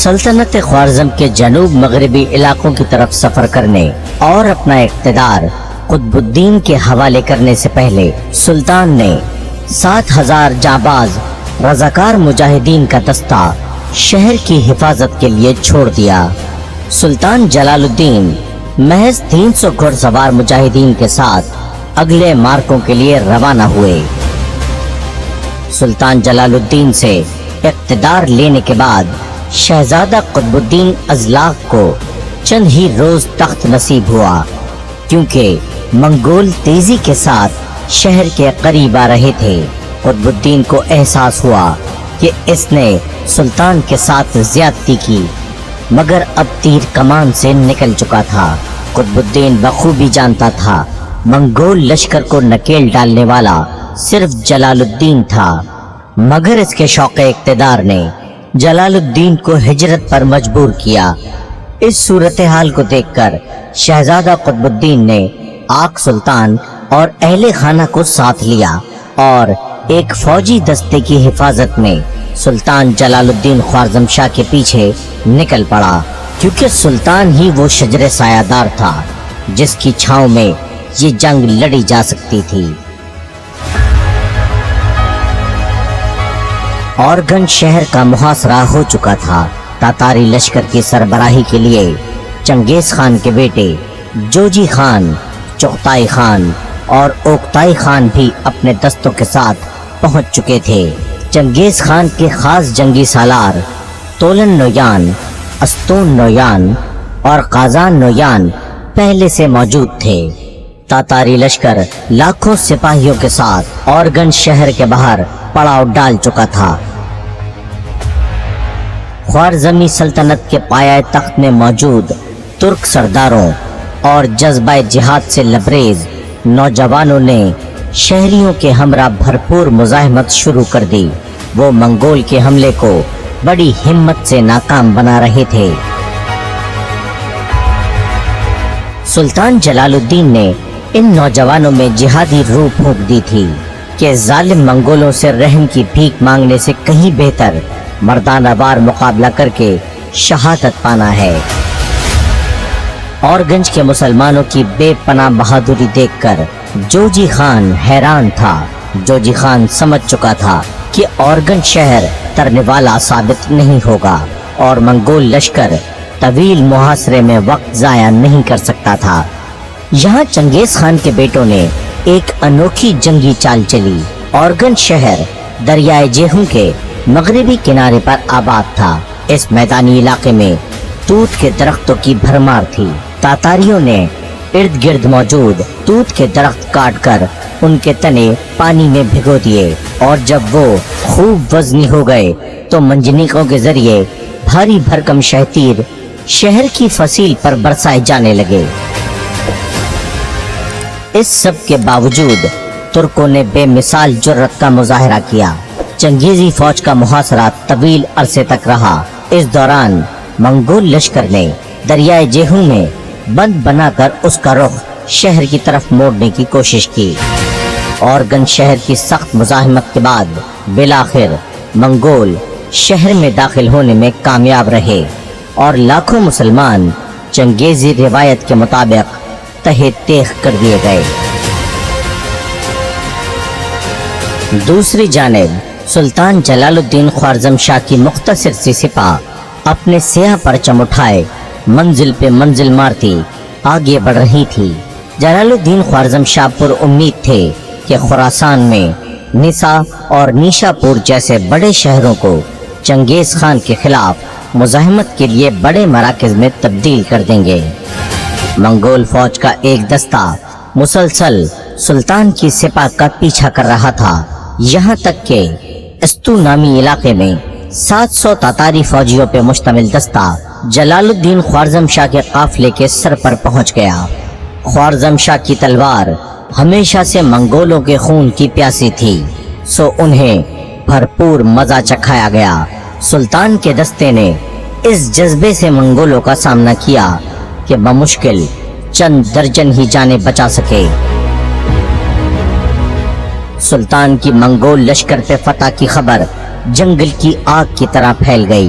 سلطنت خوارزم کے جنوب مغربی علاقوں کی طرف سفر کرنے اور اپنا اقتدار قطب الدین کے حوالے کرنے سے پہلے سلطان نے 7,000 جانباز رضاکار مجاہدین کا دستہ شہر کی حفاظت کے لیے چھوڑ دیا۔ سلطان جلال الدین محض 300 گھڑ سوار مجاہدین کے ساتھ اگلے مارکوں کے لیے روانہ ہوئے۔ سلطان جلال الدین سے اقتدار لینے کے بعد شہزادہ قطب الدین ازلاق کو چند ہی روز تخت نصیب ہوا، کیونکہ منگول تیزی کے ساتھ شہر کے قریب آ رہے تھے۔ قطب الدین کو احساس ہوا کہ اس نے سلطان کے ساتھ زیادتی کی، مگر اب تیر کمان سے نکل چکا تھا۔ قطب الدین بخوبی جانتا تھا منگول لشکر کو نکیل ڈالنے والا صرف جلال الدین تھا، مگر اس کے شوق اقتدار نے جلال الدین کو ہجرت پر مجبور کیا۔ اس صورتحال کو دیکھ کر شہزادہ قطب الدین نے آق سلطان اور اہل خانہ کو ساتھ لیا اور ایک فوجی دستے کی حفاظت میں سلطان جلال الدین خوارزم شاہ کے پیچھے نکل پڑا، کیونکہ سلطان ہی وہ شجر سایہ دار تھا جس کی چھاؤں میں یہ جنگ لڑی جا سکتی تھی۔ اورگن شہر کا محاصرہ ہو چکا تھا۔ تاتاری لشکر کی سربراہی کے لیے چنگیز خان کے بیٹے جوجی خان، چغتائی خان اور اوکتائی خان بھی اپنے دستوں کے ساتھ پہنچ چکے تھے۔ چنگیز خان کے خاص جنگی سالار تولن نویان، استون نویان اور قازان نویان پہلے سے موجود تھے۔ تاتاری لشکر لاکھوں سپاہیوں کے ساتھ اورگن شہر کے باہر پڑاؤ ڈال چکا تھا۔ خوارزمی سلطنت کے پایہ تخت میں موجود ترک سرداروں اور جذبہ جہاد سے لبریز نوجوانوں نے شہریوں کے ہمراہ بھرپور مزاحمت شروع کر دی۔ وہ منگول کے حملے کو بڑی ہمت سے ناکام بنا رہے تھے۔ سلطان جلال الدین نے ان نوجوانوں میں جہادی روح پھونک دی تھی کہ ظالم منگولوں سے رحم کی بھیک مانگنے سے کہیں بہتر مردانہ وار مقابلہ کر کے شہادت پانا ہے۔ اورگنج کے مسلمانوں کی بے پناہ بہادری دیکھ کر جوجی خان حیران تھا۔ جوجی خان سمجھ چکا تھا کہ اورگنج شہر ترنے والا ثابت نہیں ہوگا اور منگول لشکر طویل محاصرے میں وقت ضائع نہیں کر سکتا تھا۔ یہاں چنگیز خان کے بیٹوں نے ایک انوکھی جنگی چال چلی۔ اورگنج شہر دریائے جیہوں کے مغربی کنارے پر آباد تھا۔ اس میدانی علاقے میں توت کے درختوں کی بھرمار تھی۔ تاتاریوں نے ارد گرد موجود توت کے درخت کاٹ کر ان کے تنے پانی میں بھگو دیے، اور جب وہ خوب وزنی ہو گئے تو منجنیقوں کے ذریعے بھاری بھرکم شہتیر شہر کی فصیل پر برسائے جانے لگے۔ اس سب کے باوجود ترکوں نے بے مثال جرأت کا مظاہرہ کیا۔ چنگیزی فوج کا محاصرہ طویل عرصے تک رہا۔ اس دوران منگول لشکر نے دریائے جیہوں میں بند بنا کر اس کا رخ شہر کی طرف موڑنے کی کوشش کی۔ اورگن شہر کی سخت مزاحمت کے بعد بالآخر منگول شہر میں داخل ہونے میں کامیاب رہے اور لاکھوں مسلمان چنگیزی روایت کے مطابق تہہ تیغ کر دیے گئے۔ دوسری جانب سلطان جلال الدین خوارزم شاہ کی مختصر سی سپاہ اپنے سیاہ پرچم اٹھائے منزل پہ منزل مارتی آگے بڑھ رہی تھی۔ جلال الدین خوارزم شاہ پر امید تھے کہ خراسان میں نسا اور نیشا پور جیسے بڑے شہروں کو چنگیز خان کے خلاف مزاحمت کے لیے بڑے مراکز میں تبدیل کر دیں گے۔ منگول فوج کا ایک دستہ مسلسل سلطان کی سپاہ کا پیچھا کر رہا تھا، یہاں تک کہ استو نامی علاقے میں 700 تاتاری فوجیوں پہ مشتمل دستہ جلال الدین خوارزم شاہ کے قافلے کے سر پر پہنچ گیا۔ خوارزم شاہ کی تلوار ہمیشہ سے منگولوں کے خون کی پیاسی تھی، سو انہیں بھرپور مزہ چکھایا گیا۔ سلطان کے دستے نے اس جذبے سے منگولوں کا سامنا کیا کہ بمشکل چند درجن ہی جانیں بچا سکے۔ سلطان کی منگول لشکر پہ فتح کی خبر جنگل کی آگ کی طرح پھیل گئی۔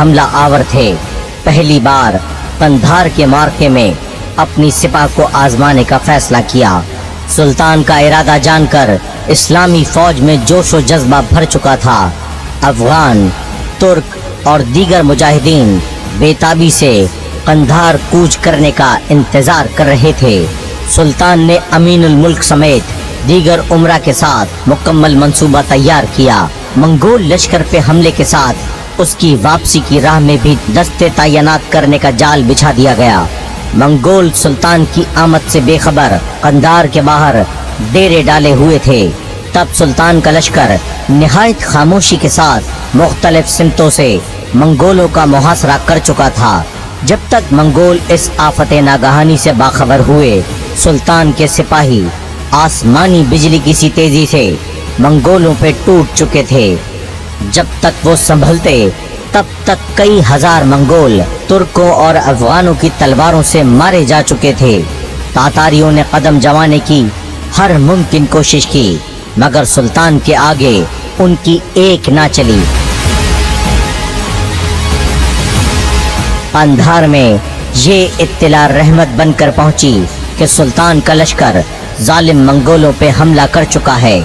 حملہ آور تھے۔ پہلی بار قندھار کے معرکے میں اپنی سپاہ کو آزمانے کا فیصلہ کیا۔ سلطان کا ارادہ جان کر اسلامی فوج میں جوش و جذبہ بھر چکا تھا۔ افغان، ترک اور دیگر مجاہدین بے تابی سے قندھار کوچ کرنے کا انتظار کر رہے تھے۔ سلطان نے امین الملک سمیت دیگر امراء کے ساتھ مکمل منصوبہ تیار کیا۔ منگول لشکر پہ حملے کے ساتھ اس کی واپسی کی راہ میں بھی دستے تعینات کرنے کا جال بچھا دیا گیا۔ منگول سلطان کی آمد سے بے خبر قندھار کے باہر ڈیرے ڈالے ہوئے تھے۔ تب سلطان کا لشکر نہایت خاموشی کے ساتھ مختلف سمتوں سے منگولوں کا محاصرہ کر چکا تھا۔ جب تک منگول اس آفت ناگہانی سے باخبر ہوئے، سلطان کے سپاہی آسمانی بجلی کی سی تیزی سے منگولوں پہ ٹوٹ چکے تھے۔ جب تک وہ سنبھلتے تب تک کئی ہزار منگول ترکوں اور افغانوں کی تلواروں سے مارے جا چکے تھے۔ تاتاریوں نے قدم جمانے کی ہر ممکن کوشش کی، مگر سلطان کے آگے ان کی ایک نہ چلی۔ قندھار میں یہ اطلاع رحمت بن کر پہنچی کہ سلطان کا لشکر ظالم منگولوں پہ حملہ کر چکا ہے۔